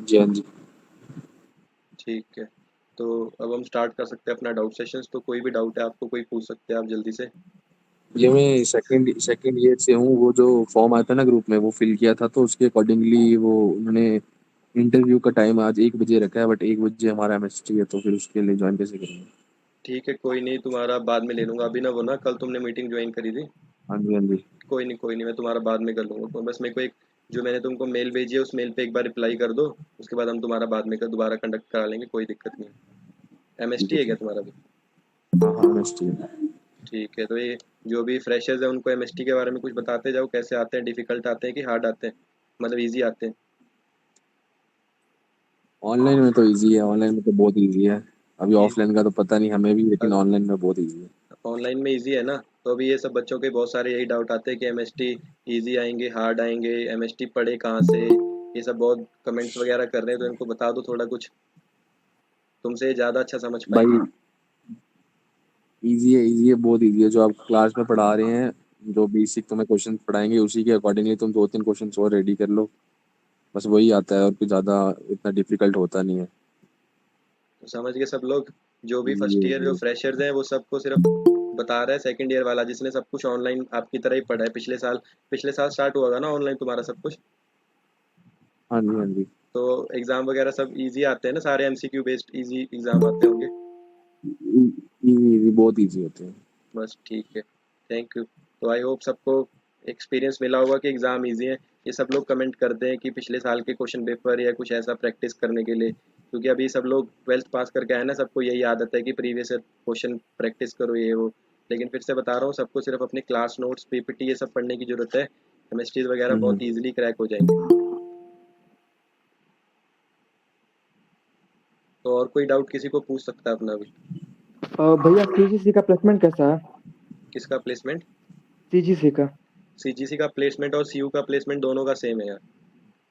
जी हाँ जी। ठीक है, तो अब हम स्टार्ट कर सकते हैं अपना डाउट सेशंस। तो कोई भी डाउट है आपको, कोई पूछ सकते हैं आप जल्दी से। ये मैं सेकंड ईयर से हूँ। वो जो फॉर्म आया था ना ग्रुप में, वो फिल किया था, तो उसके अकॉर्डिंगली वो उन्होंने इंटरव्यू का टाइम आज 1 बजे रखा है, बट 1 बजे हमारा एमएसटी है, तो फिर उसके लिए ज्वाइन कैसे करेंगे? ठीक है, कोई नहीं, तुम्हारा बाद में ले लूँगा। अभी ना वो ना कल तुमने मीटिंग ज्वाइन करी थी। हाँ जी हाँ जी। कोई नहीं, कोई नहीं, मैं तुम्हारा बाद में कर लूँगा। तो बस मेरे को एक, जो मैंने तुमको मेल भेजी है उस मेल पे एक बार रिप्लाई कर दो। उसके बाद हम तुम्हारा बाद में दोबारा कंडक्ट करा लेंगे, कोई दिक्कत नहीं है। ठीक एमएसटी है है क्या ठीक तुम्हारा भी? है। हाँ हाँ एमएसटी है। ठीक है, तो ये जो भी फ्रेशर्स हैं उनको एमएसटी के बारे में कुछ बताते जाओ, कैसे आते हैं, डिफिकल्ट आते हैं कि हार्ड आते हैं, मतलब इजी आते हैं। ऑनलाइन में तो इजी है, ऑनलाइन में तो बहुत इजी है। अभी ये ऑफलाइन का तो पता नहीं हमें भी, लेकिन ऑनलाइन में बहुत इजी है। ऑनलाइन में इजी है ना? तो अभी ये सब बच्चों के बहुत सारे यही डाउट आते हैं कि एमएसटी इजी आएंगे, हार्ड आएंगे, एमएसटी पढ़े कहाँ से, ये सब बहुत कमेंट्स वगैरह कर रहे हैं। तो इनको बता दो थोड़ा कुछ, तुमसे ज़्यादा अच्छा समझ पाएंगे। भाई इजी है, बहुत इजी है। जो आप क्लास में पढ़ा रहे हैं, जो बेसिक तुम्हें क्वेश्चन पढ़ाएंगे, उसी के अकॉर्डिंगली तुम 2-3 क्वेश्चन और रेडी कर लो। बस वही आता है, और कुछ ज्यादा इतना डिफिकल्ट होता नहीं है। तो समझ गए सब लोग? जो भी इजी फर्स्ट है ईयर जो इजी है। फ्रेशर्स हैं वो सबको सिर्फ बता रहा है सेकंड ईयर वाला, जिसने सब कुछ ऑनलाइन आपकी तरह ही पढ़ा है पिछले साल स्टार्ट हुआ होगा ना ऑनलाइन तुम्हारा सब कुछ। हाँ जी हाँ जी। तो एग्ज़ाम वगैरह सब इजी आते हैं ना, सारे एमसीक्यू बेस्ड इजी एग्ज़ाम आते होंगे। इजी इजी बहुत इजी होते हैं। बस ठीक है, थैंक यू। तो आई होप सबको एक्सपीरियंस मिला होगा कि एग्ज़ाम इजी है। ये सब लोग कमेंट करते हैं कि पिछले साल के क्वेश्चन पेपर या कुछ ऐसा प्रैक्टिस करने के लिए, क्योंकि अभी सब लोग ट्वेल्थ पास करके आए ना, सबको यही आदत है कि प्रीवियस ईयर क्वेश्चन प्रैक्टिस करो ये वो। लेकिन फिर से बता रहा हूँ, सबको सिर्फ अपने क्लास नोट्स पीपीटी ये सब पढ़ने की ज़रूरत है। केमिस्ट्रीज वगैरह हम्म। बहुत ईजिली क्रैक हो जाएंगे। तो और कोई डाउट किसी को पूछ सकता है अपना भी? भैया सीजीसी का प्लेसमेंट कैसा है? किसका प्लेसमेंट? सीजीसी का। सीजीसी का प्लेसमेंट और सीयू का प्लेसमेंट दोनों का सेम है यार।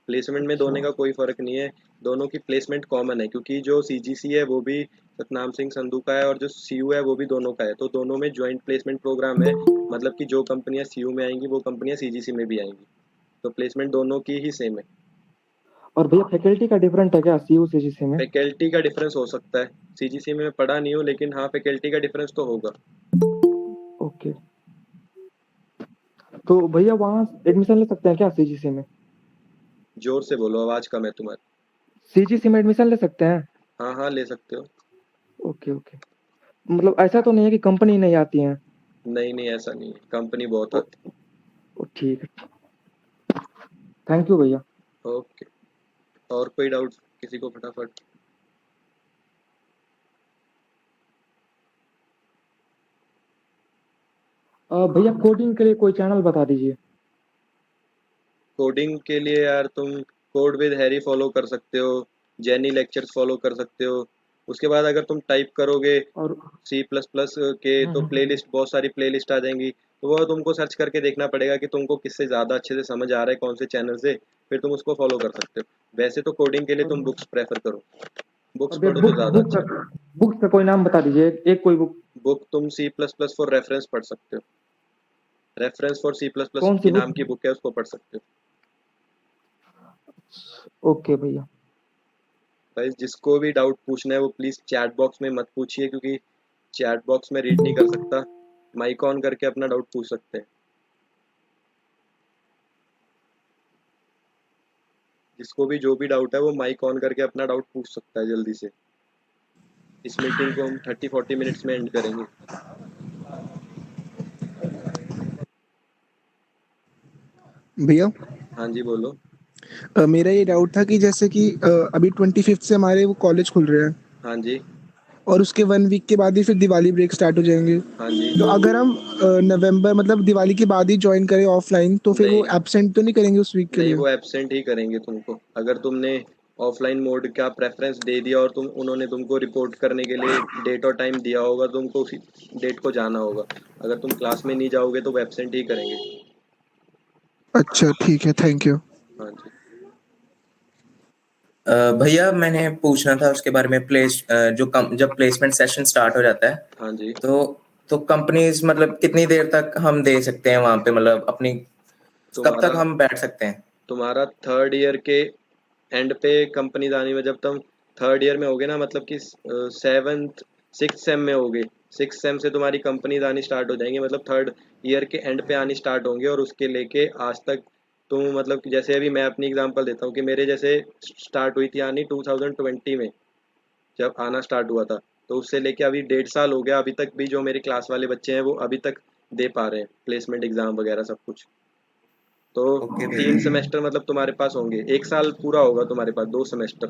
प्लेसमेंट में अच्छा। दोनों का कोई फ़र्क नहीं है। दोनों की प्लेसमेंट कॉमन है, क्योंकि जो सीजीसी है वो भी सतनाम सिंह संधू का है, और जो सीयू है वो भी दोनों का है। तो दोनों में जॉइंट प्लेसमेंट प्रोग्राम है। मतलब कि जो कंपनियां सीयू में आएंगी वो कंपनियां सीजीसी में भी आएंगी। तो प्लेसमेंट दोनों की ही सेम है। और भैया फैकल्टी का डिफरेंट है क्या सीयू सीजीसी में? फैकल्टी का डिफरेंस हो सकता है, सीजीसी में मैं पढ़ा नहीं हूँ, लेकिन हाँ फैकल्टी का डिफरेंस तो होगा। ओके। तो भैया वहाँ एडमिशन ले सकते हैं क्या सीजीसी में? जोर से बोलो, आवाज़ कम है तुम्हारी। सीजीसी में एडमिशन ले सकते हैं? हाँ हाँ, ले सकते हो। Okay okay. मतलब ऐसा तो नहीं है कि कंपनी नहीं आती है? नहीं नहीं, ऐसा नहीं है, कंपनी बहुत ओ, आती ओ ठीक है। थैंक यू भैया। है। ओके। और कोई डाउट किसी को फटाफट? भैया कोडिंग के लिए कोई चैनल बता दीजिए। कोडिंग के लिए यार तुम कोड विद हैरी फॉलो कर सकते हो, जेनी लेक्चर्स फॉलो कर सकते हो। उसके बाद अगर तुम टाइप करोगे और सी प्लस प्लस के, तो प्लेलिस्ट, बहुत सारी प्लेलिस्ट आ जाएंगी। तो वो तुमको सर्च करके देखना पड़ेगा कि तुमको किससे ज़्यादा अच्छे से समझ आ रहा है, कौन से चैनल से। फिर तुम उसको फॉलो कर सकते हो। वैसे तो कोडिंग के लिए और तुम बुक्स प्रेफर करो, बुक्स और भैया पढ़ो तो बुक ज़्यादा बुक का अच्छा है। बुक का कोई नाम बता दीजिए, एक कोई बुक। बुक तुम C plus plus for reference पढ़ सकते हो। Reference for C plus plus कौन सी की बुक? नाम की बुक है, उसको पढ़ सकते हो। ओके भैया। भाई जिसको भी डाउट पूछना है वो प्लीज़ चैट बॉक्स में मत पूछिए, क्योंकि चैट बॉक्स में रीड नहीं कर सकता। माइक ऑन करके अपना डाउट पूछ सकते हैं। जिसको भी जो भी डाउट है वो माइक ऑन करके अपना डाउट पूछ सकता है जल्दी से। इस मीटिंग को हम 30-40 मिनट्स में एंड करेंगे। भैया हाँ जी, बोलो। मेरा ये डाउट था कि जैसे कि अभी 25th से हमारे वो कॉलेज खुल रहे हैं, हाँ जी। और उसके 1 वीक के बाद ही फिर दिवाली ब्रेक स्टार्ट हो जाएंगे। हाँ जी। तो अगर हम नवंबर मतलब दिवाली के बाद ही ज्वाइन करें ऑफलाइन, तो फिर वो नहीं एब्सेंट तो नहीं करेंगे उस वीक के नहीं, लिए? वो एब्सेंट ही करेंगे तुमको। अगर तुमने ऑफलाइन मोड का प्रेफरेंस दे दिया और उन्होंने तुमको रिपोर्ट करने के लिए डेट और टाइम दिया होगा, तो तुमको उसी डेट को जाना होगा। अगर तुम क्लास में नहीं जाओगे तो वो एब्सेंट ही करेंगे। अच्छा ठीक है, थैंक यू। हाँ जी। भैया मैंने पूछना था उसके बारे में। जब प्लेसमेंट सेशन स्टार्ट हो जाता है, हाँ जी। तो कंपनीज मतलब कितनी देर तक हम दे सकते हैं वहां पे, मतलब अपनी कब तक तुम्हारा हम बैठ सकते हैं? तुम्हारा थर्ड ईयर के एंड पे कंपनीज आनी में, जब तुम थर्ड ईयर में होगे ना, मतलब कि सेवन्थ सिक्स सेम में होगे, सिक्स सेम से तुम्हारी कंपनीज आनी स्टार्ट हो जाएंगी, मतलब थर्ड ईयर के एंड पे आनी स्टार्ट होंगे, और उसके लेके आज तक तुम, मतलब कि जैसे अभी मैं अपनी एग्जांपल देता हूँ कि मेरे जैसे स्टार्ट हुई थी आनी 2020 में, जब आना स्टार्ट हुआ था, तो उससे लेके अभी 1.5 साल हो गया, अभी तक भी जो मेरे क्लास वाले बच्चे हैं वो अभी तक दे पा रहे हैं प्लेसमेंट एग्जाम वगैरह सब कुछ। तो ओके 3 भैया। सेमेस्टर मतलब तुम्हारे पास होंगे, 1 साल पूरा होगा तुम्हारे पास, 2 सेमेस्टर।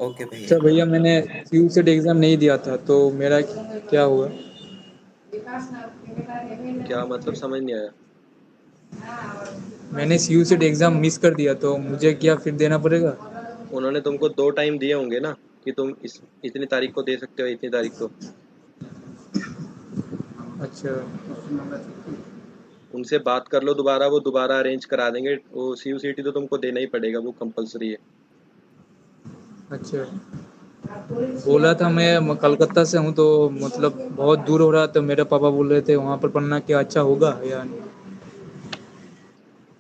ओके भैया। अच्छा भैया, मैंने सी सेट एग्ज़ाम नहीं दिया था तो मेरा क्या हुआ? क्या मतलब, समझ नहीं आया। मैंने सी सेट एग्ज़ाम मिस कर दिया तो मुझे क्या फिर देना पड़ेगा? उन्होंने तुमको 2 टाइम दिए होंगे ना, कि तुम इस इतनी तारीख को दे सकते हो, इतनी तारीख को। अच्छा। उनसे बात कर लो दोबारा, वो दोबारा अरेंज करा देंगे। वो CUCT तो तुमको देना ही पड़ेगा, वो कंपलसरी है। अच्छा, बोला था मैं कलकत्ता से हूँ तो मतलब बहुत दूर हो रहा, तो मेरे पापा बोल रहे थे वहाँ पर पढ़ना क्या अच्छा होगा या नहीं?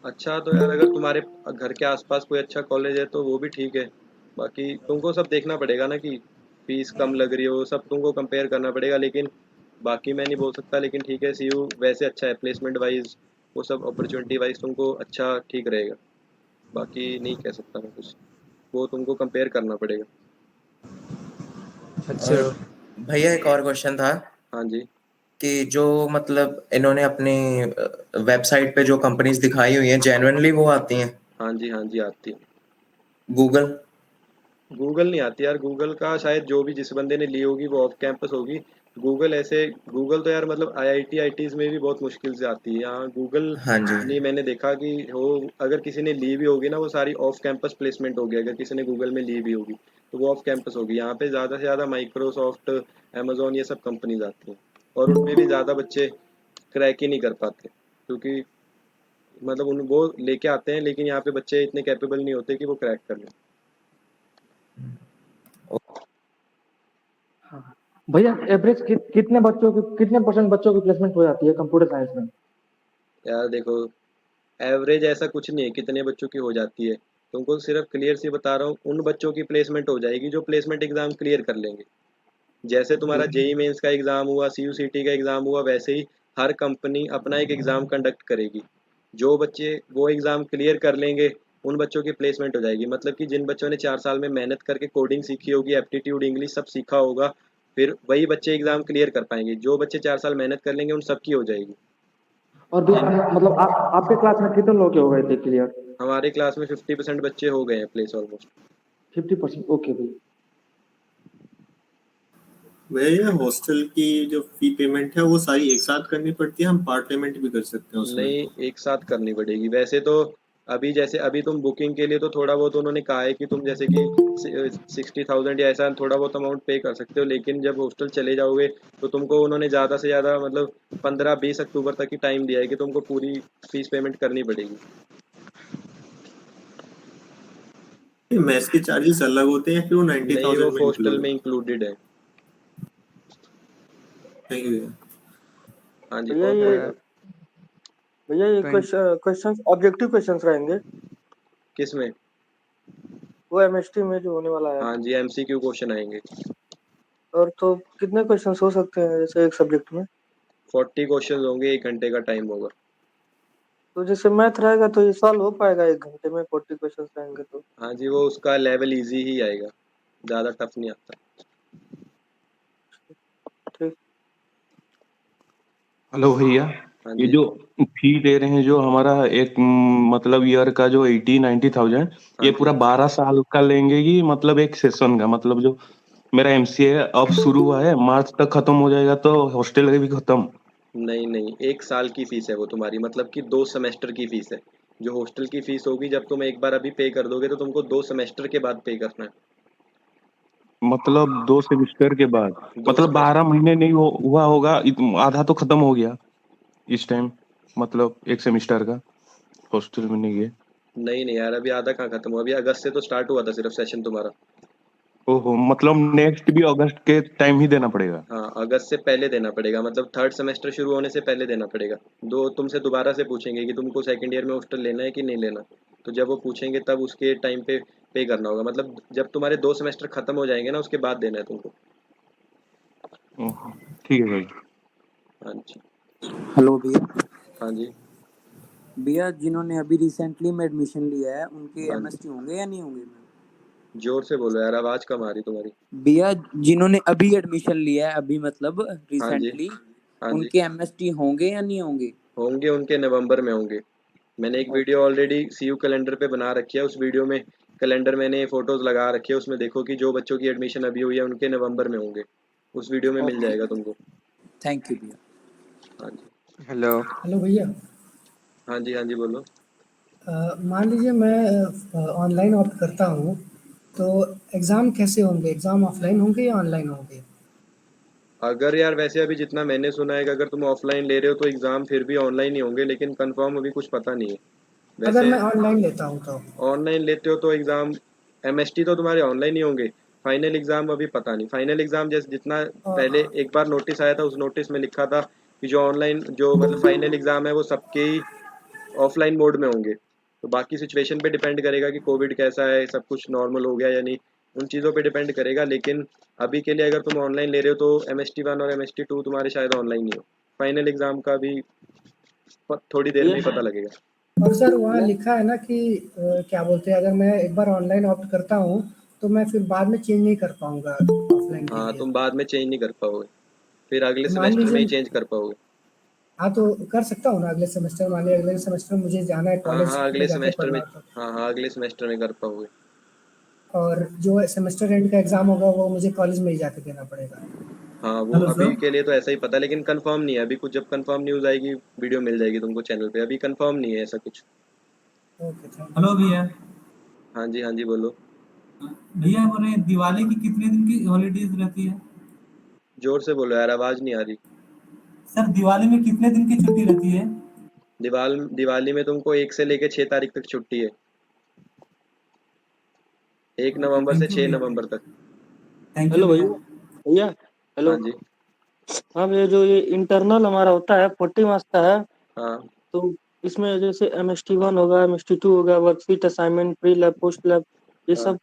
अच्छा, तो यार अगर तुम्हारे घर के आसपास कोई अच्छा कॉलेज है तो वो भी ठीक है। बाकी तुमको सब देखना पड़ेगा ना कि फीस कम लग रही हो, सब तुमको कंपेयर करना पड़ेगा, लेकिन बाकी मैं नहीं बोल सकता। लेकिन ठीक है, CU वैसे अच्छा है प्लेसमेंट वाइज, वो सब अपॉर्चुनिटी वाइज तुमको अच्छा ठीक रहेगा। बाकी नहीं कह सकता मैं कुछ, वो तुमको कंपेयर करना पड़ेगा। अच्छा। और भैया एक और क्वेश्चन था हाँ जी। कि जो मतलब इन्होंने अपनी वेबसाइट पे जो कंपनीज दिखाई हुई हैं जेन्युइनली वो आती हैं? हाँ जी, हाँ जी, आती है। गूगल? गूगल नहीं आती यार, गूगल का शायद जो भी जिस बंदे ने ली होगी वो ऑफ कैंपस होगी। गूगल ऐसे, गूगल तो यार मतलब IIT में भी बहुत मुश्किल से आती है। यहाँ गूगल हाँ जी। नहीं, मैंने देखा कि हो, अगर किसी ने ली भी होगी ना, वो सारी ऑफ कैंपस प्लेसमेंट होगी। अगर किसी ने गूगल में ली भी होगी तो वो ऑफ कैंपस होगी। यहाँ पे ज़्यादा से ज़्यादा माइक्रोसॉफ्ट, अमेजोन, ये सब कंपनीज आती हैं, और उनमें भी ज़्यादा बच्चे क्रैक ही नहीं कर पाते, क्योंकि मतलब उन वो लेके आते हैं, लेकिन यहाँ पे बच्चे इतने कैपेबल नहीं होते कि वो क्रैक कर लें। हाँ। भैया एवरेज कितने बच्चों की, कितने परसेंट बच्चों की प्लेसमेंट हो जाती है कंप्यूटर साइंस में? यार देखो, एवरेज ऐसा कुछ नहीं है कितने बच्चों की हो जाती है। तुमको सिर्फ क्लियर सी बता रहा हूँ, उन बच्चों की प्लेसमेंट हो जाएगी जो प्लेसमेंट एग्जाम क्लियर कर लेंगे। जैसे तुम्हारा जेई मेंस का एग्जाम हुआ, CUCT का एग्जाम हुआ, वैसे ही हर कंपनी अपना एक एग्जाम कंडक्ट करेगी। जो बच्चे वो एग्जाम क्लियर कर लेंगे, उन बच्चों की प्लेसमेंट हो जाएगी। मतलब कि जिन बच्चों ने 4 साल में मेहनत करके कोडिंग सीखी होगी, एप्टीट्यूड, इंग्लिश सब सीखा होगा, फिर वही बच्चे एग्जाम क्लियर कर पाएंगे। जो बच्चे 4 साल मेहनत कर लेंगे उन सबकी हो जाएगी। और मतलब आपके क्लास में कितने लोग हो गए थे क्लियर? हमारे क्लास में 50% बच्चे हो गए हैं प्लेस ऑलमोस्ट। 50%? ओके भैया। भैया हॉस्टल की जो फी पेमेंट है वो सारी एक साथ करनी पड़ती है, हम पार्ट पेमेंट भी कर सकते हैं उसमें? नहीं, एक साथ करनी पड़ेगी वैसे तो। अभी जैसे अभी तुम बुकिंग के लिए तो थोड़ा बहुत उन्होंने कहा है कि तुम जैसे कि 60,000 या ऐसा थोड़ा बहुत अमाउंट पे कर सकते हो, लेकिन जब हॉस्टल चले जाओगे तो तुमको उन्होंने ज़्यादा से ज़्यादा मतलब 15-20 अक्टूबर तक ही टाइम दिया है कि तुमको पूरी फीस पेमेंट करनी पड़ेगी। मैथ्स के चार्जेस अलग होते हैं फिर वो नहीं, वो 90,000 में हॉस्टल इंक्लूड में है? इंक्लूडेड है। Thank you. हाँ जी, भैया कौन ये बोल रहा है? भैया ये 20 क्वेश्चन ऑब्जेक्टिव क्वेश्चंस रहेंगे किस में? वो MST में जो होने वाला है। हाँ जी, MCQ क्वेश्चन आएंगे। और तो कितने क्वेश्चंस हो सकते हैं जैसे एक सब्जेक्ट में? 40 क्वेश्चन होंगे, 1 घंटे का टाइम होगा। तो जैसे मैथ रहेगा तो ये सॉल्व हो पाएगा 1 घंटे में? 40 क्वेश्चंस रहेंगे तो? हाँ जी, वो उसका लेवल इजी ही आएगा, ज़्यादा टफ नहीं आता। ठीक। हेलो भैया, हाँ ये जी। जो फी ले रहे हैं जो हमारा एक मतलब ईयर का जो 80-90,000, हाँ ये जी। पूरा 12 साल का लेंगे कि मतलब एक सेशन का? मतलब जो मेरा MCA अब शुरू हुआ है, मार्च तक खत्म हो जाएगा तो हॉस्टल का भी खत्म? नहीं नहीं, 1 साल की फीस है वो तुम्हारी, मतलब कि 2 सेमेस्टर की फीस है। जो हॉस्टल की फीस होगी, जब तुम एक बार अभी पे कर दोगे तो तुमको 2 सेमेस्टर के बाद पे करना है। मतलब 2 सेमेस्टर के बाद? दो मतलब सेमेस्टर 12 महीने नहीं हुआ होगा, आधा तो खत्म हो गया इस टाइम, मतलब एक सेमेस्टर का हॉस्टल में नहीं गए। नहीं नहीं यार, अभी आधा कहाँ खत्म हुआ, अभी अगस्त से तो स्टार्ट हुआ था सिर्फ सेशन तुम्हारा। ओहो, मतलब नेक्स्ट भी अगस्त के टाइम ही देना पड़ेगा? हाँ, अगस्त से पहले देना पड़ेगा, मतलब थर्ड सेमेस्टर शुरू होने से पहले देना पड़ेगा। तुमसे दोबारा से पूछेंगे कि तुमको सेकंड ईयर में हॉस्टल लेना है कि नहीं लेना, तो जब वो पूछेंगे तब उसके टाइम पे पे करना होगा, मतलब जब तुम्हारे 2 सेमेस्टर खत्म हो जाएंगे ना उसके बाद देना है तुमको। ओहो, ठीक है भाई। हाँ जी। हेलो भैया। हाँ जी। भैया जिन्होंने अभी रिसेंटली में एडमिशन लिया है उनके हाँ जी। एमएसटी होंगे या नहीं होंगे? जोर से बोलो यार, आवाज कम आ रही तुम्हारी। भैया जिन्होंने अभी एडमिशन लिया है अभी मतलब हाँ जी। रिसेंटली, हाँ जी। उनके एमएसटी होंगे या नहीं होंगे? होंगे, उनके नवंबर में होंगे। मैंने एक वीडियो ऑलरेडी सीयू कैलेंडर पे बना रखी है, उस वीडियो में कैलेंडर मैंने फोटोज लगा रखी है, उसमें देखो कि जो बच्चों की एडमिशन अभी हुई है उनके नवंबर में होंगे, उस वीडियो में मिल ओके, जाएगा तुमको। थैंक यू भैया। हाँ जी। हेलो। हेलो भैया। हाँ जी। हाँ जी बोलो। मान लीजिए मैं ऑनलाइन ऑप्ट करता हूँ, तो एग्ज़ाम कैसे होंगे? एग्ज़ाम ऑफलाइन होंगे या ऑनलाइन होंगे? अगर यार वैसे अभी जितना मैंने सुना है कि अगर तुम ऑफलाइन ले रहे हो तो एग्ज़ाम फिर भी ऑनलाइन ही होंगे, लेकिन कंफर्म अभी कुछ पता नहीं है। अगर वैसे मैं ऑनलाइन लेता हूँ तो? ऑनलाइन लेते हो तो एग्ज़ाम एमएसटी तो तुम्हारे ऑनलाइन ही होंगे। फाइनल एग्ज़ाम अभी पता नहीं। फाइनल एग्ज़ाम जैसे जितना पहले और एक बार नोटिस आया था, उस नोटिस में लिखा था कि जो ऑनलाइन जो मतलब फाइनल एग्ज़ाम है वो सबके ही ऑफलाइन मोड में होंगे। तो बाकी सिचुएशन पे डिपेंड करेगा कि कोविड कैसा है, सब कुछ नॉर्मल हो गया या नहीं, उन चीज़ों पे डिपेंड करेगा। लेकिन अभी के लिए अगर तुम ऑनलाइन ले रहे हो तो MST 1 और MST 2 तुम्हारे शायद ऑनलाइन ही हो। फाइनल एग्ज़ाम का भी थोड़ी देर में ही पता लगेगा। और सर वहाँ लिखा है ना कि क्या बोलते हैं, अगर मैं एक बार ऑनलाइन ऑप्ट करता हूँ तो मैं फिर बाद में चेंज नहीं कर पाऊँगा ऑफलाइन के हाँ, लिए। तुम बाद में चेंज नहीं कर पाओगे, फिर अगले तो मान सेमेस्टर में ही लीजिए, चेंज कर पाओगे। हाँ तो कर सकता हूँ ना अगले सेमेस्टर? मान लीजिए अगले सेमेस्टर मुझे जाना है, हाँ कॉलेज हाँ, में अगले जाके सेमेस्टर में। पढ़ना है तो। हाँ हाँ, अगले सेमेस्टर में कर पाओगे। और जो सेमेस्टर एंड का एग्ज़ाम होगा वो मुझे कॉलेज में ही जाके देना पड़ेगा? हाँ, वो अभी के लिए तो ऐसा ही पता है, लेकिन कंफर्म नहीं है अभी कुछ। जब कंफर्म न्यूज़ आएगी वीडियो मिल जाएगी तुमको चैनल पे, अभी कंफर्म नहीं है ऐसा कुछ। Okay, thank you. हेलो भैया। हाँ जी। हाँ जी बोलो। भैया हमारे दिवाली की कितने दिन की हॉलीडेज रहती है? जोर से बोलो यार, आवाज़ नहीं आ रही। सर दिवाली में कितने दिन की छुट्टी रहती है? दिवाली में तुमको 1 से लेके 6 तारीख तक छुट्टी है। 1 ओके, नवंबर से थैंक यू 6 भैया। नवंबर तक। थैंक यू हेलो भैया। भैया। भैया, हाँ हेलो। जी। हाँ भैया, जो ये इंटरनल हमारा होता है 40 मार्क्स का है, हाँ तो इसमें जैसे MST 1 होगा, MST 2 होगा, worksheet, assignment, pre lab, post lab, ये हाँ सब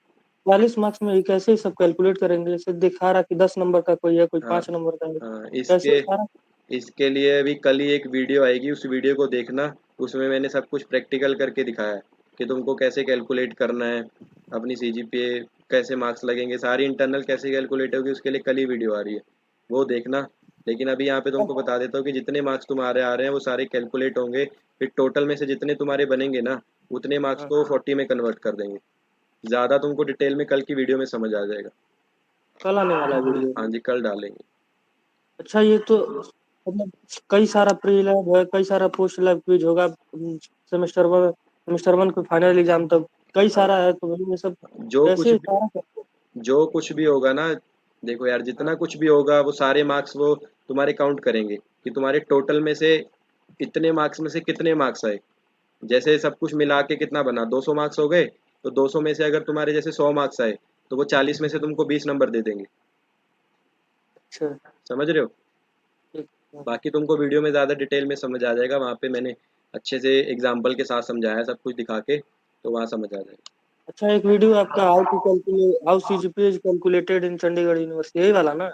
40 मार्क्स में ये कैसे सब कैलकुलेट करेंगे? जैसे दिखा रहा कि 10 नंबर का कोई है, कोई हाँ 5 नंबर का है, हाँ। कैसे इसके सारा? इसके लिए अभी कल ही एक वीडियो आएगी, उस वीडियो को देखना। उसमें मैंने सब कुछ प्रैक्टिकल करके दिखाया है कि तुमको कैसे कैलकुलेट करना है, अपनी CGPA कैसे मार्क्स लगेंगे, सारी इंटरनल कैसे कैलकुलेट होगी, उसके लिए कल ही वीडियो आ रही है, वो देखना। लेकिन अभी यहाँ पे तुमको बता देता हूँ कि जितने मार्क्स तुम्हारे आ रहे हैं वो सारे कैलकुलेट होंगे, फिर टोटल में से जितने तुम्हारे बनेंगे ना उतने मार्क्स हाँ, को 40 में कन्वर्ट कर देंगे। ज़्यादा तुमको डिटेल में कल की वीडियो में समझ आ जाएगा। कल आने वाला है वीडियो? हाँ जी, कल डालेंगे। अच्छा, ये तो मतलब कई सारा प्री लैब है, कई सारा पोस्ट लैब क्विज होगा, सेमेस्टर 1 को फाइनल एग्जाम तक कई हाँ, सारा है, तो ये सब जो कुछ कैसे भी सारा करते जो कुछ भी होगा ना, देखो यार हैं? जितना कुछ भी होगा वो सारे मार्क्स वो तुम्हारे काउंट करेंगे कि तुम्हारे टोटल में से इतने मार्क्स में से कितने मार्क्स आए। जैसे सब कुछ मिला के कितना बना, 200 मार्क्स हो गए, तो 200 में से अगर तुम्हारे जैसे 100 मार्क्स आए तो वो 40 में से तुमको 20 नंबर दे देंगे। अच्छा, समझ रहे हो? ठीक है। बाकी तुमको वीडियो में ज़्यादा डिटेल में समझ आ जाएगा, वहाँ पे मैंने अच्छे से एग्जाम्पल के साथ समझाया है, सब कुछ दिखा के, तो वहाँ समझ आ जाएगा। अच्छा, एक वीडियो आपका how CGPA is calculated in Chandigarh university, यही वाला ना?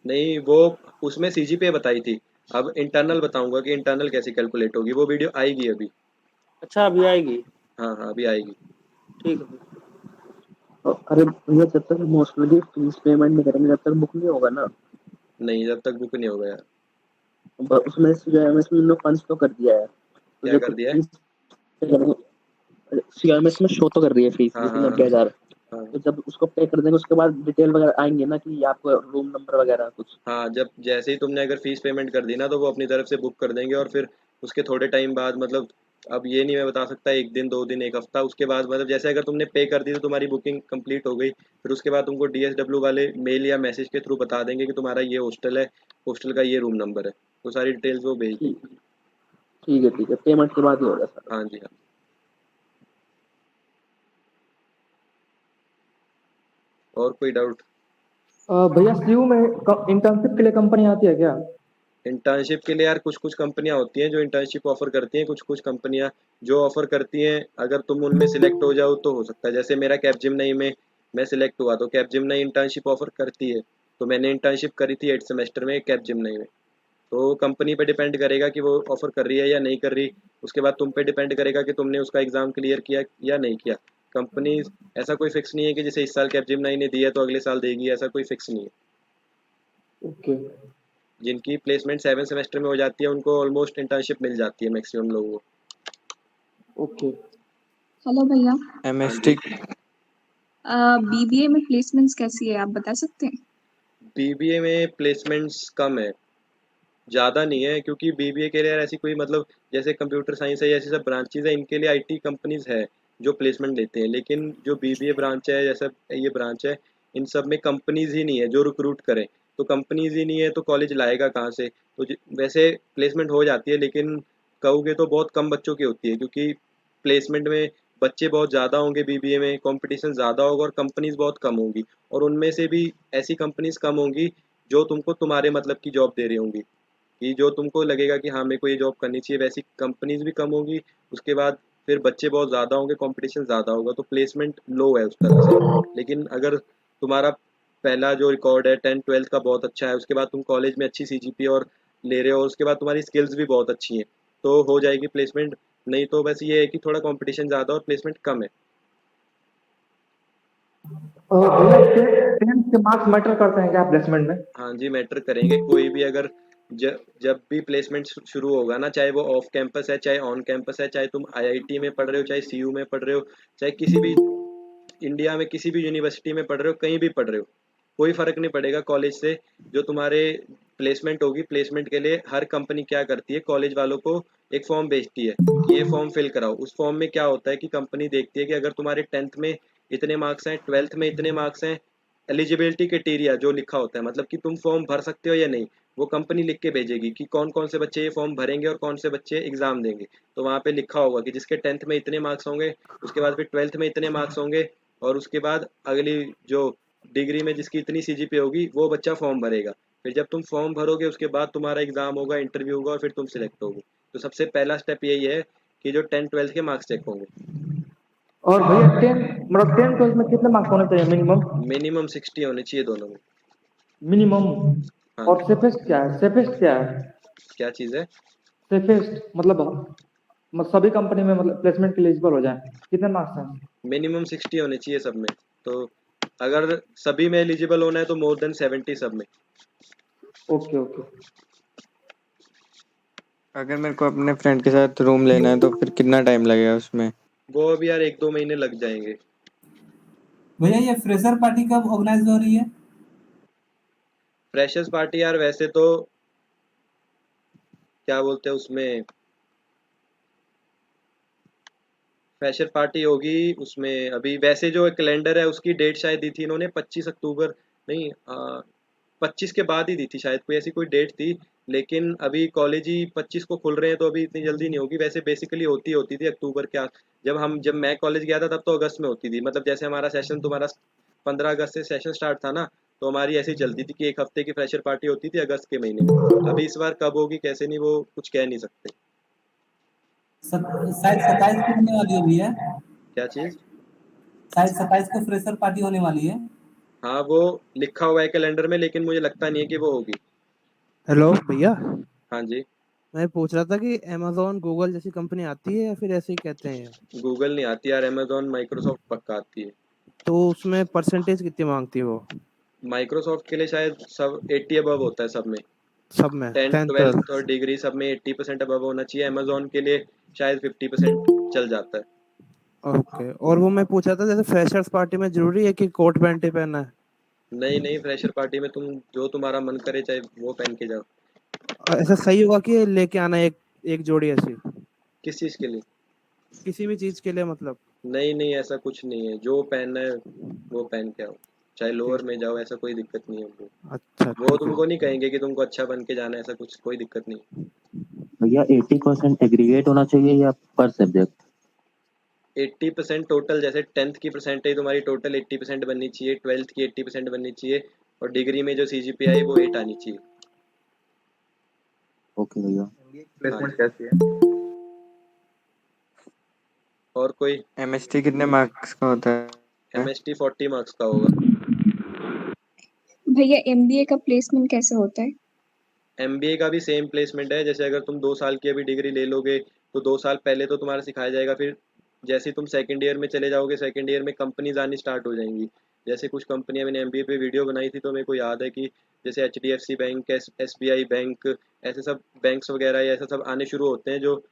नहीं, वो उसमें CGPA बताई थी। अब इंटरनल बताऊंगा कि इंटरनल कैसे कैलकुलेट होगी, वो वीडियो आएगी अभी। अच्छा, अभी आएगी? हाँ हाँ, अभी आएगी। ठीक है। अरे भैया, जब तक मोस्टली फीस पेमेंट नहीं करेंगे, जब तक बुक नहीं होगा ना, नहीं, जब तक बुक नहीं होगा यार। उसमें जो है उसमें लोग फंड्स तो कर दिया है, तो क्या जब कर तक दिया है? फीस CMS में शो तो कर रही है फीस हाँ जैसे हाँ 90,000। हाँ तो जब उसको पे कर देंगे उसके बाद डिटेल वगैरह आएंगे ना कि आपको रूम नंबर वगैरह कुछ। हाँ। जब जैसे ही तुमने अगर फीस पेमेंट कर दी ना तो वो अपनी तरफ से बुक कर देंगे, और फिर उसके थोड़े टाइम बाद, मतलब अब ये नहीं मैं बता सकता, 1 दिन 2 दिन 1 हफ्ता, उसके बाद मतलब जैसे अगर तुमने पे कर दी तो तुम्हारी बुकिंग कंप्लीट हो गई, फिर उसके बाद तुमको DSW वाले मेल या मैसेज के थ्रू बता देंगे कि तुम्हारा ये हॉस्टल है, हॉस्टल का ये रूम नंबर है, वो सारी डिटेल्स वो भेज ठीक देंगे। ठीक है, पेमेंट के बाद ही होगा सर। हाँ जी। हाँ। और कोई डाउट? भैया CU में इंटर्नशिप के लिए कंपनी आती है क्या? इंटर्नशिप के लिए यार कुछ कुछ कंपनियां होती हैं जो इंटर्नशिप ऑफर करती हैं, कुछ कुछ कंपनियां जो ऑफर करती हैं अगर तुम उनमें सिलेक्ट हो जाओ तो हो सकता है। जैसे मेरा कैपजेमिनी में मैं सिलेक्ट हुआ तो कैपजेमिनी इंटर्नशिप ऑफर करती है, तो मैंने इंटर्नशिप करी थी 8 सेमेस्टर में कैपजेमिनी में। तो कंपनी पे डिपेंड करेगा कि वो ऑफर कर रही है या नहीं कर रही, उसके बाद तुम पे डिपेंड करेगा कि तुमने उसका एग्ज़ाम क्लियर किया या नहीं किया। कंपनी ऐसा कोई फिक्स नहीं है कि जैसे इस साल कैपजेमिनी ने दिया तो अगले साल देगी, ऐसा कोई फिक्स नहीं है। ओके। जिनकी प्लेसमेंट 7 सेमेस्टर में हो जाती है उनको ऑलमोस्ट इंटर्नशिप मिल जाती है मैक्सिमम लोगों को। ओके। हेलो भैया, एमएसटी बीबीए में प्लेसमेंट्स कैसी है आप बता सकते हैं? बीबीए में प्लेसमेंट्स कम है, ज़्यादा नहीं है, क्योंकि बीबीए के लिए यार ऐसी कोई मतलब जैसे कंप्यूटर साइंस है या ऐसी सब ब्रांचेज है, इनके लिए आईटी कंपनीज है जो प्लेसमेंट देते हैं। लेकिन जो बीबीए ब्रांच है जैसा ये ब्रांच है, इन सब में कंपनीज ही नहीं है जो रिक्रूट करें। तो कंपनीज ही नहीं है तो कॉलेज लाएगा कहाँ से? तो वैसे प्लेसमेंट हो जाती है, लेकिन कहोगे तो बहुत कम बच्चों की होती है, क्योंकि प्लेसमेंट में बच्चे बहुत ज़्यादा होंगे, बीबीए में कंपटीशन ज़्यादा होगा और कंपनीज बहुत कम होंगी, और उनमें से भी ऐसी कंपनीज कम होंगी जो तुमको तुम्हारे मतलब की जॉब दे रही होंगी, कि जो तुमको लगेगा कि हाँ मेरे को ये जॉब करनी चाहिए, वैसी कंपनीज भी कम होगी। उसके बाद फिर बच्चे बहुत ज़्यादा होंगे, कंपटीशन ज़्यादा होगा, तो प्लेसमेंट लो है उस तरह से। लेकिन अगर तुम्हारा पहला जो रिकॉर्ड है 10th 12th का बहुत अच्छा है, उसके बाद तुम कॉलेज में अच्छी सीजीपीए और ले रहे हो, और उसके बाद तुम्हारी स्किल्स भी बहुत अच्छी हैं, तो हो जाएगी प्लेसमेंट। नहीं तो बस ये है कि थोड़ा कंपटीशन ज़्यादा और प्लेसमेंट कम है। भैया टेंथ के मार्क्स मैटर करते हैं क्या प्लेसमेंट में? हाँ जी, मैटर करेंगे। कोई भी अगर जब भी प्लेसमेंट शुरू होगा ना, चाहे वो ऑफ कैंपस है चाहे ऑन कैंपस है, चाहे तुम आईआईटी में पढ़ रहे हो चाहे सीयू में पढ़ रहे हो, चाहे किसी भी इंडिया में किसी भी यूनिवर्सिटी में पढ़ रहे हो, कहीं भी पढ़ रहे हो, कोई फ़र्क नहीं पड़ेगा कॉलेज से। जो तुम्हारे प्लेसमेंट होगी, प्लेसमेंट के लिए हर कंपनी क्या करती है, कॉलेज वालों को एक फॉर्म भेजती है कि ये फॉर्म फिल कराओ। उस फॉर्म में क्या होता है कि कंपनी देखती है कि अगर तुम्हारे 10th में इतने मार्क्स हैं, 12th में इतने मार्क्स हैं, एलिजिबिलिटी क्राइटेरिया जो लिखा होता है, मतलब कि तुम फॉर्म भर सकते हो या नहीं, वो कंपनी लिख के भेजेगी कि कौन कौन से बच्चे ये फॉर्म भरेंगे और कौन से बच्चे एग्ज़ाम देंगे। तो वहाँ पे लिखा होगा कि जिसके 10th में इतने मार्क्स होंगे, उसके बाद फिर 12th में इतने मार्क्स होंगे, और उसके बाद अगली जो डिग्री में जिसकी इतनी सीजीपीए होगी वो बच्चा फॉर्म भरेगा। फिर जब तुम फॉर्म भरोगे उसके बाद तुम्हारा एग्ज़ाम होगा, इंटरव्यू होगा, और फिर तुम सिलेक्ट होगे। तो सबसे पहला स्टेप यही है कि जो 10th 12th के मार्क्स चेक होंगे। और भैया टेंथ ट्वेल्थ में कितने मार्क्स होने चाहिए मिनिमम? मिनिमम 60 होने चाहिए दोनों में। मिनिमम। हाँ और जी। सेफेस्ट क्या है? सेफेस्ट क्या है? क्या चीज़ है? सेफेस्ट मतलब सभी कंपनी में मतलब प्लेसमेंट के लिए एलिजिबल हो जाए कितने मार्क्स हैं? मिनिमम 60 होने चाहिए सब में। तो अगर सभी में एलिजिबल होना है तो मोर देन 70 सब में। Okay okay. अगर मेरे को अपने फ्रेंड के साथ रूम लेना है तो फिर कितना टाइम लगेगा उसमें? वो अभी यार 1-2 महीने लग जाएंगे। भैया ये फ्रेशर पार्टी कब ऑर्गेनाइज हो रही है? फ्रेशर्स पार्टी यार वैसे तो क्या बोलते हैं उसमें, फ्रेशर पार्टी होगी उसमें। अभी वैसे जो कैलेंडर है उसकी डेट शायद दी थी इन्होंने 25 अक्टूबर, नहीं 25 के बाद ही दी थी शायद, कोई ऐसी कोई डेट थी। लेकिन अभी कॉलेज ही 25 को खुल रहे हैं तो अभी इतनी जल्दी नहीं होगी। वैसे बेसिकली होती थी अक्टूबर के जब मैं कॉलेज गया था तब तो अगस्त में होती थी। मतलब जैसे हमारा सेशन तुम्हारा 15 अगस्त से सेशन स्टार्ट था ना, तो हमारी ऐसी चलती थी कि एक हफ्ते की फ्रेशर पार्टी होती थी अगस्त के महीने में। अभी इस बार कब होगी कैसे नहीं वो कुछ कह नहीं सकते। शायद 27 को होने वाली है भैया। क्या चीज़? शायद 27 को फ्रेशर पार्टी होने वाली है। हाँ वो लिखा हुआ है कैलेंडर में, लेकिन मुझे लगता नहीं है कि वो होगी। हेलो भैया, हाँ जी। मैं पूछ रहा था कि अमेज़न गूगल जैसी कंपनी आती है या फिर ऐसे ही कहते हैं? गूगल नहीं आती यार, अमेजोन माइक्रोसॉफ्ट पक्का आती है। तो उसमें परसेंटेज कितनी मांगती है वो? माइक्रोसॉफ्ट के लिए शायद सब 80 अबव होता है सब में, सब में 10th 10th 12th 12th? और डिग्री सब में 80% अबव होना चाहिए। अमेजोन के लिए शायद 50% चल जाता है। ओके। और वो मैं पूछ रहा था जैसे फ्रेशर्स पार्टी में जरूरी है कि कोट पैंट ही पहनना है? नहीं नहीं, फ्रेशर पार्टी में तुम जो तुम्हारा मन करे चाहे वो पहन के जाओ। ऐसा सही होगा कि लेके आना एक एक जोड़ी ऐसी किस चीज़ के लिए? किसी भी चीज के लिए मतलब? नहीं नहीं, ऐसा कुछ नहीं है, जो पहनना है वो पहन के आओ, चाहे लोअर ठीक। में जाओ, ऐसा कोई दिक्कत नहीं है उनको। अच्छा वो ठीक है। तुमको नहीं कहेंगे कि तुमको अच्छा बन के जाना है, ऐसा कुछ कोई दिक्कत नहीं। भैया 80% एग्रीगेट होना चाहिए या पर सब्जेक्ट? 80% टोटल, जैसे 10th की परसेंटेज तुम्हारी टोटल 80% बननी चाहिए, 12th की 80% बननी चाहिए, और डिग्री में जो सीजीपीआई वो 8 आनी चाहिए। ओके भैया। प्लेसमेंट कैसी है? और कोई? एमएसटी कितने मार्क्स का होता है? MST 40 मार्क्स का होगा। भैया MBA का प्लेसमेंट कैसे होता है? MBA का भी सेम प्लेसमेंट है। जैसे अगर तुम 2 साल की अभी डिग्री ले लोगे तो 2 साल पहले तो तुम्हारा सिखाया जाएगा, फिर जैसे ही तुम सेकंड ईयर में चले जाओगे, सेकंड ईयर में कंपनीज आनी स्टार्ट हो जाएंगी। जैसे कुछ कंपनियां, मैंने MBA पे वीडियो बनाई थी तो मेरे को याद है कि जैसे HDFC बैंक, SBI बैंक, ऐसे सब बैंक्स वगैरह या ऐसा सब आने शुरू होते हैं जो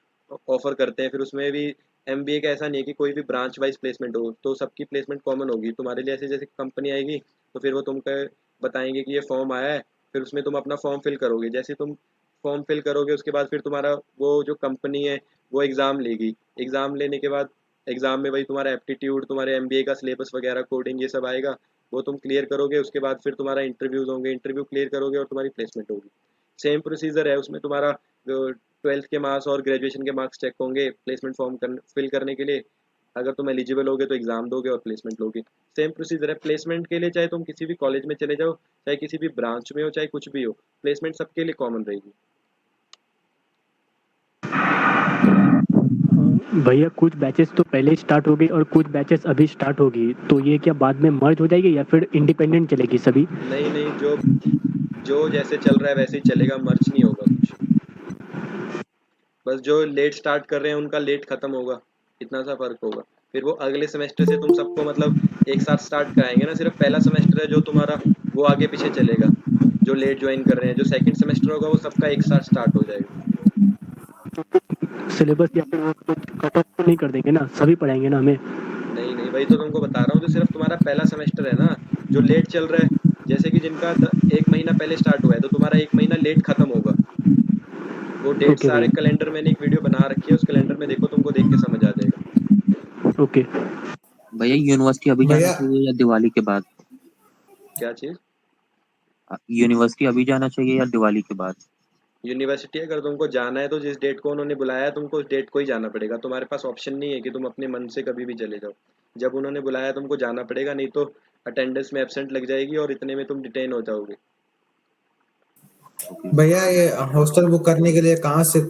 ऑफर करते हैं। फिर उसमें भी MBA का ऐसा नहीं है कि कोई भी ब्रांच वाइज प्लेसमेंट हो, तो सबकी प्लेसमेंट कॉमन होगी तुम्हारे लिए। ऐसे जैसे कंपनी आएगी तो फिर वो तुमको बताएंगे कि ये फॉर्म आया है, फिर उसमें तुम अपना फॉर्म फिल करोगे। जैसे तुम फॉर्म फिल करोगे उसके बाद फिर तुम्हारा वो जो कंपनी है वो एग्ज़ाम लेगी। एग्ज़ाम लेने के बाद एग्ज़ाम में वही तुम्हारा एप्टीट्यूड, तुम्हारे MBA का सिलेबस वगैरह, कोडिंग, ये सब आएगा। वो तुम क्लियर करोगे, उसके बाद फिर तुम्हारा इंटरव्यूज़ होंगे, इंटरव्यू क्लियर करोगे और तुम्हारी प्लेसमेंट होगी। सेम प्रोसीजर है उसमें। तुम्हारा जो 12th के मार्क्स और ग्रेजुएशन के मार्क्स चेक होंगे प्लेसमेंट फॉर्म फिल करने के लिए। अगर तुम एलिजिबल होगे तो एग्ज़ाम दोगे और प्लेसमेंट लोगे। सेम प्रोसीजर है प्लेसमेंट के लिए, चाहे तुम किसी भी कॉलेज में चले जाओ, चाहे किसी भी ब्रांच में हो, चाहे कुछ भी हो, प्लेसमेंट सबके लिए कॉमन रहेगी। भैया कुछ बैचेस तो पहले ही स्टार्ट हो गई और कुछ बैचेस अभी स्टार्ट होगी, तो ये क्या बाद में मर्ज हो जाएगी या फिर इंडिपेंडेंट चलेगी सभी? नहीं नहीं, जो जैसे चल रहा है वैसे ही चलेगा, मर्ज नहीं होगा कुछ। बस जो लेट स्टार्ट कर रहे हैं उनका लेट खत्म होगा, इतना सा फर्क होगा। फिर वो अगले सेमेस्टर से तुम सबको मतलब एक साथ स्टार्ट कराएंगे ना। सिर्फ पहला सेमेस्टर है जो तुम्हारा, वो आगे पीछे चलेगा। जो लेट ज्वाइन कर रहे हैं, जो सेकंड सेमेस्टर होगा वो सबका एक साथ स्टार्ट हो जाएगा। सिलेबस या फिर वो कट ऑफ तो नहीं कर देंगे ना, सभी पढ़ाएंगे ना हमें? नहीं नहीं, वही तो तुमको बता रहा हूँ। जो सिर्फ तुम्हारा पहला सेमेस्टर है ना, जो लेट चल रहा है, जैसे कि जिनका 1 महीना पहले स्टार्ट हुआ है तो तुम्हारा 1 महीना लेट खत्म होगा। वो डेट ओके सारे भैया। कैलेंडर, मैंने एक वीडियो बना रखी है, उस कैलेंडर में देखो, तुमको देख के समझ आ जाएगा। ओके भैया यूनिवर्सिटी अभी जाना भैया चाहिए या दिवाली के बाद? क्या चीज़? यूनिवर्सिटी अभी जाना चाहिए या दिवाली के बाद? यूनिवर्सिटी अगर तुमको जाना है तो जिस डेट को उन्होंने बुलाया है तुमको उस डेट को ही जाना पड़ेगा। तुम्हारे पास ऑप्शन नहीं है कि तुम अपने मन से कभी भी चले जाओ। जब उन्होंने बुलाया तुमको जाना पड़ेगा, नहीं तो अटेंडेंस में एब्सेंट लग जाएगी और इतने में तुम डिटेन हो जाओगे। भैया ये हॉस्टल बुक करने के लिए कहाँ से